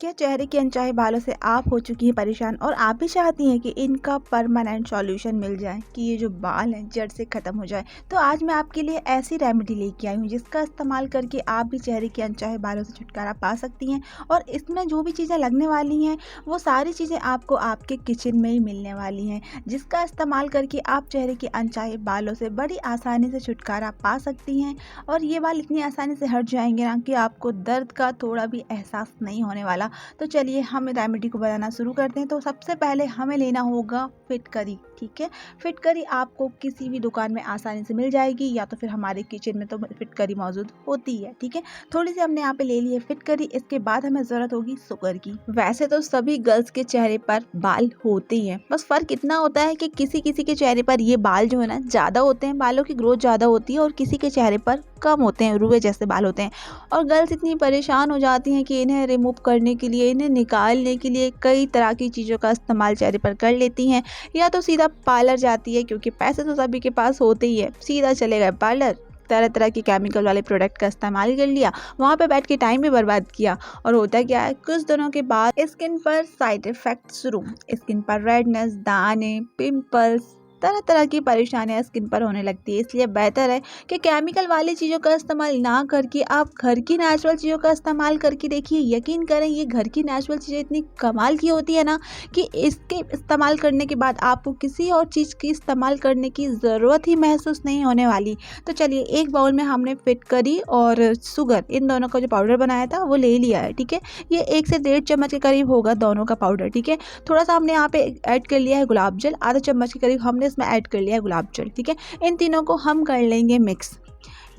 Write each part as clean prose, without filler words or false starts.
क्या चेहरे के अनचाहे बालों से आप हो चुकी हैं परेशान और आप भी चाहती हैं कि इनका परमानेंट सॉल्यूशन मिल जाए, कि ये जो बाल हैं जड़ से ख़त्म हो जाए? तो आज मैं आपके लिए ऐसी रेमेडी लेके आई हूँ जिसका इस्तेमाल करके आप भी चेहरे के अनचाहे बालों से छुटकारा पा सकती हैं। और इसमें जो भी चीज़ें लगने वाली हैं वो सारी चीज़ें आपको आपके किचन में ही मिलने वाली हैं, जिसका इस्तेमाल करके आप चेहरे के अनचाहे बालों से बड़ी आसानी से छुटकारा पा सकती हैं। और ये बाल इतनी आसानी से हट जाएंगे ना कि आपको दर्द का थोड़ा भी एहसास नहीं होने वाला। तो चलिए हम रेमेडी को बनाना शुरू करते हैं। तो सबसे पहले हमें लेना होगा फिटकरी। ठीक है, फिटकरी आपको किसी भी दुकान में आसानी से मिल जाएगी, या तो फिर हमारे किचन में तो फिटकरी मौजूद होती है। ठीक है, थोड़ी सी हमने यहाँ पे ले ली है फिटकरी। इसके बाद हमें जरूरत होगी शुगर की। वैसे तो सभी गर्ल्स के चेहरे पर बाल होते ही हैं, बस फर्क इतना होता है कि किसी किसी के चेहरे पर ये बाल जो है ना ज्यादा होते हैं, बालों की ग्रोथ ज्यादा होती है, और किसी के चेहरे पर कम होते हैं, रुए जैसे बाल होते हैं। और गर्ल्स इतनी परेशान हो जाती हैं कि इन्हें रिमूव करने के लिए, इन्हें निकालने के लिए कई तरह की चीज़ों का इस्तेमाल चेहरे पर कर लेती हैं, या तो सीधा पार्लर जाती है, क्योंकि पैसे तो सभी के पास होते ही है। सीधा चले गए पार्लर, तरह तरह के केमिकल वाले प्रोडक्ट का इस्तेमाल कर लिया, वहाँ पे बैठ के टाइम भी बर्बाद किया। और होता क्या है, कुछ दिनों के बाद स्किन पर साइड इफेक्ट शुरू, स्किन पर रेडनेस, दाने, पिंपल्स, तरह तरह की परेशानियां स्किन पर होने लगती है। इसलिए बेहतर है कि केमिकल वाली चीज़ों का इस्तेमाल ना करके आप घर की नेचुरल चीज़ों का इस्तेमाल करके देखिए। यकीन करें, ये घर की नेचुरल चीज़ें इतनी कमाल की होती है ना कि इसके इस्तेमाल करने के बाद आपको किसी और चीज़ की इस्तेमाल करने की ज़रूरत ही महसूस नहीं होने वाली। तो चलिए, एक बाउल में हमने फिटकरी और शुगर, इन दोनों का जो पाउडर बनाया था वो ले लिया है। ठीक है, ये 1 से 1.5 चम्मच के करीब होगा दोनों का पाउडर। ठीक है, थोड़ा सा हमने यहाँ पे ऐड कर लिया है गुलाब जल, आधा चम्मच के करीब हमने इसमें ऐड कर लिया है गुलाब जल। ठीक है, इन तीनों को हम कर लेंगे मिक्स।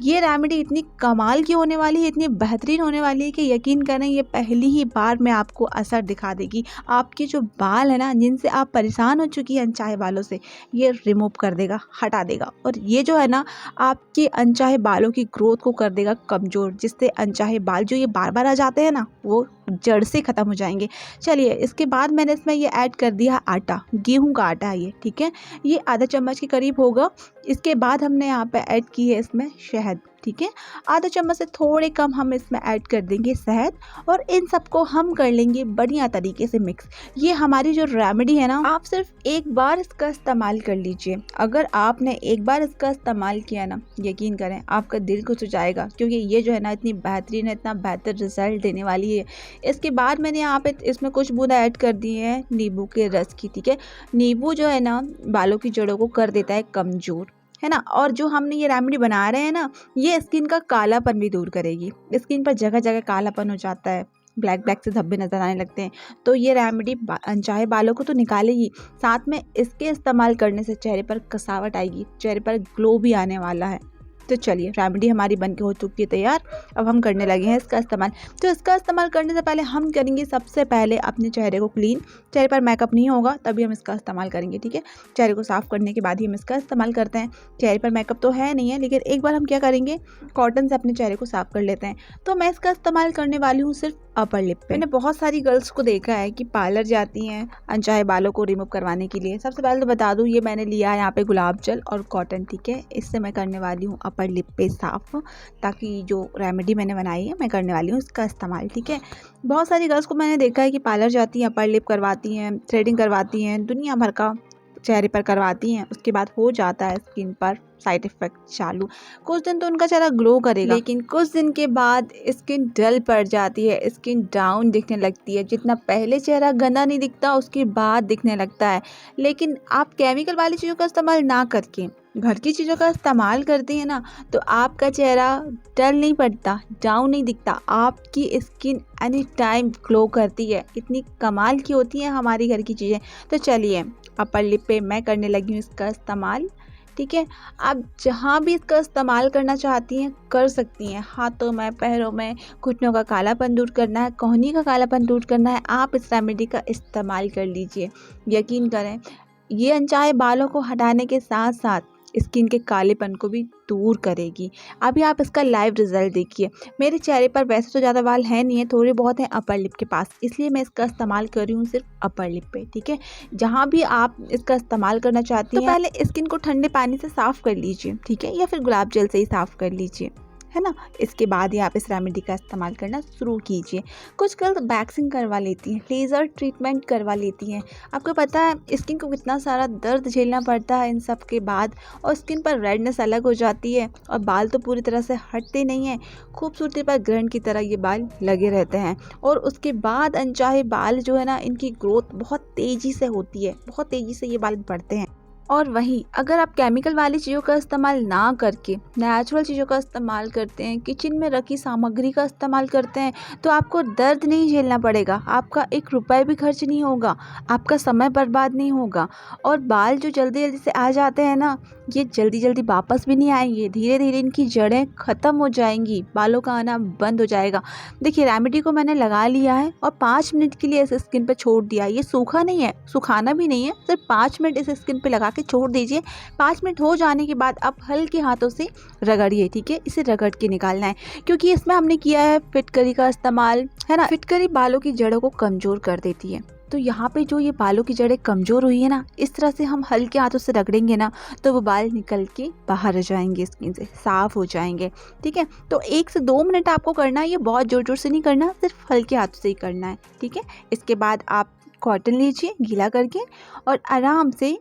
ये रेमेडी इतनी कमाल की होने वाली है, इतनी बेहतरीन होने वाली है कि यकीन करें, ये पहली ही बार में आपको असर दिखा देगी। आपके जो बाल है ना, जिनसे आप परेशान हो चुकी हैं अनचाहे बालों से, ये रिमूव कर देगा, हटा देगा। और ये जो है ना, आपके अनचाहे बालों की ग्रोथ को कर देगा कमज़ोर, जिससे अनचाहे बाल जो ये बार बार आ जाते हैं ना, वो जड़ से ख़त्म हो जाएंगे। चलिए, इसके बाद मैंने इसमें ये ऐड कर दिया आटा, गेहूं का आटा है ये। ठीक है, ये आधा चम्मच के करीब होगा। इसके बाद हमने यहाँ पे ऐड की है इसमें शहद। ठीक है, आधा चम्मच से थोड़े कम हम इसमें ऐड कर देंगे शहद, और इन सबको हम कर लेंगे बढ़िया तरीके से मिक्स। ये हमारी जो रेमेडी है ना, आप सिर्फ एक बार इसका इस्तेमाल कर लीजिए। अगर आपने एक बार इसका इस्तेमाल किया ना, यकीन करें आपका दिल खुश हो जाएगा, क्योंकि ये जो है ना इतनी बेहतरीन है, इतना बेहतर रिजल्ट देने वाली है। इसके बाद मैंने यहाँ पे इसमें कुछ बूंद ऐड कर दी है नींबू के रस की। ठीक है, नींबू जो है ना बालों की जड़ों को कर देता है कमजोर, है ना। और जो हमने ये रेमेडी बना रहे हैं ना, ये स्किन का कालापन भी दूर करेगी। स्किन पर जगह जगह कालापन हो जाता है, ब्लैक ब्लैक से धब्बे नजर आने लगते हैं, तो ये रेमेडी अनचाहे बालों को तो निकालेगी, साथ में इसके इस्तेमाल करने से चेहरे पर कसावट आएगी, चेहरे पर ग्लो भी आने वाला है। तो चलिए, रेमेडी हमारी बनके हो चुकी है तैयार। अब हम करने लगे हैं इसका इस्तेमाल। तो इसका इस्तेमाल करने से पहले हम करेंगे सबसे पहले अपने चेहरे को क्लीन। चेहरे पर मेकअप नहीं होगा तभी हम इसका इस्तेमाल करेंगे। ठीक है, चेहरे को साफ़ करने के बाद ही हम इसका इस्तेमाल करते हैं। चेहरे पर मेकअप तो है नहीं है, लेकिन एक बार हम क्या करेंगे, कॉटन से अपने चेहरे को साफ़ कर लेते हैं। तो मैं इसका इस्तेमाल करने वाली हूँ सिर्फ अपर लिप पे। मैंने बहुत सारी गर्ल्स को देखा है कि पार्लर जाती हैं अनचाहे बालों को रिमूव करवाने के लिए। सबसे पहले तो बता दूं, ये मैंने लिया है यहाँ पे गुलाब जल और कॉटन। ठीक है, इससे मैं करने वाली हूँ अपर लिप पे साफ, ताकि जो रेमेडी मैंने बनाई है मैं करने वाली हूँ इसका इस्तेमाल। ठीक है, बहुत सारी गर्ल्स को मैंने देखा है कि पार्लर जाती हैं, अपर लिप करवाती हैं, थ्रेडिंग करवाती हैं, दुनिया भर का चेहरे पर करवाती हैं। उसके बाद हो जाता है स्किन पर साइड इफेक्ट चालू। कुछ दिन तो उनका चेहरा ग्लो करेगा, लेकिन कुछ दिन के बाद स्किन डल पड़ जाती है, स्किन डाउन दिखने लगती है। जितना पहले चेहरा गंदा नहीं दिखता, उसके बाद दिखने लगता है। लेकिन आप केमिकल वाली चीज़ों का इस्तेमाल ना करके घर की चीज़ों का इस्तेमाल करते हैं ना, तो आपका चेहरा डल नहीं पड़ता, डाउन नहीं दिखता, आपकी स्किन एनी टाइम ग्लो करती है। इतनी कमाल की होती हैं हमारी घर की चीज़ें। तो चलिए, अपर लिप पे मैं करने लगी हूँ इसका इस्तेमाल। ठीक है, आप जहाँ भी इसका इस्तेमाल करना चाहती हैं कर सकती हैं। हाथों में, पैरों में, घुटनों का कालापन दूर करना है, कोहनी का कालापन दूर करना है, आप इस रेमेडी का इस्तेमाल कर लीजिए। यकीन करें, ये अनचाहे बालों को हटाने के साथ साथ स्किन के कालेपन को भी दूर करेगी। अभी आप इसका लाइव रिजल्ट देखिए। मेरे चेहरे पर वैसे तो ज़्यादा बाल है नहीं है, थोड़े बहुत हैं अपर लिप के पास, इसलिए मैं इसका इस्तेमाल कर रही हूँ सिर्फ अपर लिप पे। ठीक है, जहाँ भी आप इसका इस्तेमाल करना चाहती हैं, तो पहले स्किन को ठंडे पानी से साफ़ कर लीजिए। ठीक है, या फिर गुलाब जल से ही साफ़ कर लीजिए। है ना। इसके बाद ही आप इस रेमेडी का इस्तेमाल करना शुरू कीजिए। कुछ गर्ल्स वैक्सिंग करवा लेती हैं, लेज़र ट्रीटमेंट करवा लेती हैं। आपको पता है स्किन को कितना सारा दर्द झेलना पड़ता है इन सब के बाद, और स्किन पर रेडनेस अलग हो जाती है और बाल तो पूरी तरह से हटते नहीं हैं। खूबसूरती पर ग्रहण की तरह ये बाल लगे रहते हैं, और उसके बाद अनचाहे बाल जो है ना, इनकी ग्रोथ बहुत तेज़ी से होती है, बहुत तेज़ी से ये बाल बढ़ते हैं। और वहीं अगर आप केमिकल वाली चीज़ों का इस्तेमाल ना करके नेचुरल चीज़ों का इस्तेमाल करते हैं, किचन में रखी सामग्री का इस्तेमाल करते हैं, तो आपको दर्द नहीं झेलना पड़ेगा, आपका 1 रुपये भी खर्च नहीं होगा, आपका समय बर्बाद नहीं होगा। और बाल जो जल्दी जल्दी से आ जाते हैं ना, ये जल्दी जल्दी वापस भी नहीं आएंगे, धीरे धीरे इनकी जड़ें ख़त्म हो जाएंगी, बालों का आना बंद हो जाएगा। देखिए रेमेडी को मैंने लगा लिया है और 5 मिनट के लिए इस स्किन पे छोड़ दिया। ये सूखा नहीं है, सुखाना भी नहीं है, सिर्फ 5 मिनट इस स्किन पे लगा के छोड़ दीजिए। 5 मिनट हो जाने के बाद आप हल्के हाथों से रगड़िए, ठीक है। इसे रगड़ के निकालना है, क्योंकि इसमें हमने किया है फिटकरी का इस्तेमाल, है ना। फिटकरी बालों की जड़ों को कमज़ोर कर देती है, तो यहाँ पे जो ये बालों की जड़ें कमज़ोर हुई है ना, इस तरह से हम हल्के हाथों से रगड़ेंगे ना, तो वो बाल निकल के बाहर आ जाएंगे, स्किन से साफ़ हो जाएंगे, ठीक है। तो 1 से 2 मिनट आपको करना है, ये बहुत ज़ोर ज़ोर से नहीं करना, सिर्फ हल्के हाथों से ही करना है, ठीक है। इसके बाद आप कॉटन लीजिए गीला करके और आराम से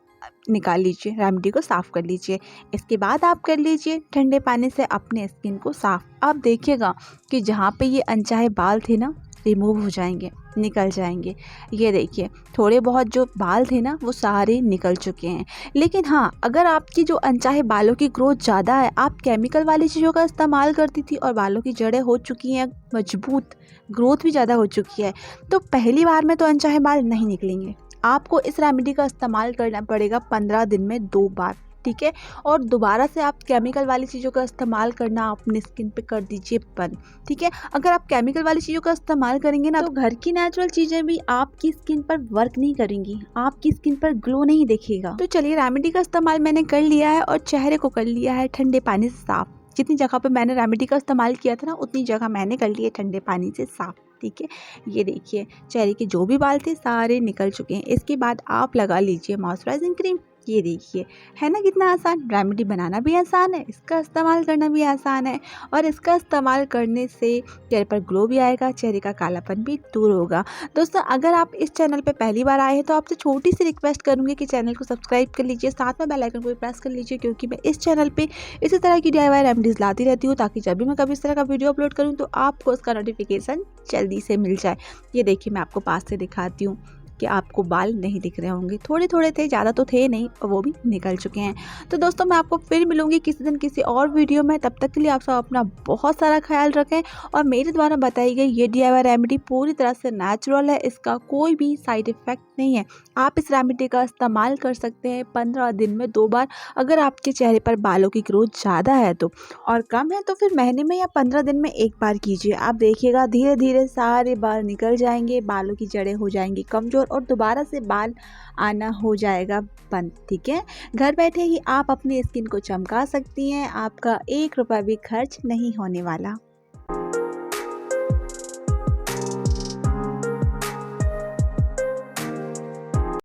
निकाल लीजिए, रेमेडी को साफ़ कर लीजिए। इसके बाद आप कर लीजिए ठंडे पानी से अपने स्किन को साफ़। आप देखिएगा कि जहाँ पे ये अनचाहे बाल थे ना, रिमूव हो जाएंगे, निकल जाएंगे। ये देखिए थोड़े बहुत जो बाल थे ना, वो सारे निकल चुके हैं। लेकिन हाँ, अगर आपकी जो अनचाहे बालों की ग्रोथ ज़्यादा है, आप केमिकल वाली चीज़ों का इस्तेमाल करती थी और बालों की जड़ें हो चुकी हैं मजबूत, ग्रोथ भी ज़्यादा हो चुकी है, तो पहली बार में तो अनचाहे बाल नहीं निकलेंगे। आपको इस रेमेडी का इस्तेमाल करना पड़ेगा 15 दिन में 2 बार, ठीक है। और दोबारा से आप केमिकल वाली चीज़ों का इस्तेमाल करना अपनी स्किन पे कर दीजिए बंद, ठीक है। अगर आप केमिकल वाली चीज़ों का इस्तेमाल करेंगे ना, तो घर की नेचुरल चीज़ें भी आपकी स्किन पर वर्क नहीं करेंगी, आपकी स्किन पर ग्लो नहीं दिखेगा। तो चलिए रेमेडी का इस्तेमाल मैंने कर लिया है और चेहरे को कर लिया है ठंडे पानी से साफ। जितनी जगह पे मैंने रेमेडी का इस्तेमाल किया था ना, उतनी जगह मैंने कर लिया ठंडे पानी से साफ, ठीक है। ये देखिए चेहरे के जो भी बाल थे सारे निकल चुके हैं। इसके बाद आप लगा लीजिए मॉइस्चराइजिंग क्रीम। ये देखिए है ना कितना आसान, रेमेडी बनाना भी आसान है, इसका इस्तेमाल करना भी आसान है, और इसका इस्तेमाल करने से चेहरे पर ग्लो भी आएगा, चेहरे का कालापन भी दूर होगा। दोस्तों अगर आप इस चैनल पे पहली बार आए हैं तो आपसे छोटी सी रिक्वेस्ट करूँगी कि चैनल को सब्सक्राइब कर लीजिए, साथ में बेल आइकन को भी प्रेस कर लीजिए, क्योंकि मैं इस चैनल पर इसी तरह की DIY रेमेडीज़ लाती रहती हूँ, ताकि जब भी मैं कभी इस तरह का वीडियो अपलोड करूँ तो आपको उसका नोटिफिकेशन जल्दी से मिल जाए। ये देखिए मैं आपको पास से दिखाती हूँ कि आपको बाल नहीं दिख रहे होंगे, थोड़े थोड़े थे, ज़्यादा तो थे नहीं, और वो भी निकल चुके हैं। तो दोस्तों मैं आपको फिर मिलूंगी किसी दिन किसी और वीडियो में। तब तक के लिए आप सब अपना बहुत सारा ख्याल रखें, और मेरे द्वारा बताई गई ये DIY रेमेडी पूरी तरह से नेचुरल है, इसका कोई भी साइड इफ़ेक्ट नहीं है। आप इस रेमेडी का इस्तेमाल कर सकते हैं 15 दिन में 2 बार। अगर आपके चेहरे पर बालों की ग्रोथ ज़्यादा है तो, और कम है तो फिर महीने में या 15 दिन में 1 बार कीजिए। आप देखिएगा धीरे धीरे सारे बाल निकल जाएंगे, बालों की जड़ें हो जाएंगी कमज़ोर, और दोबारा से बाल आना हो जाएगा बंद, ठीक है। घर बैठे ही आप अपनी स्किन को चमका सकती हैं, आपका 1 रुपया भी खर्च नहीं होने वाला।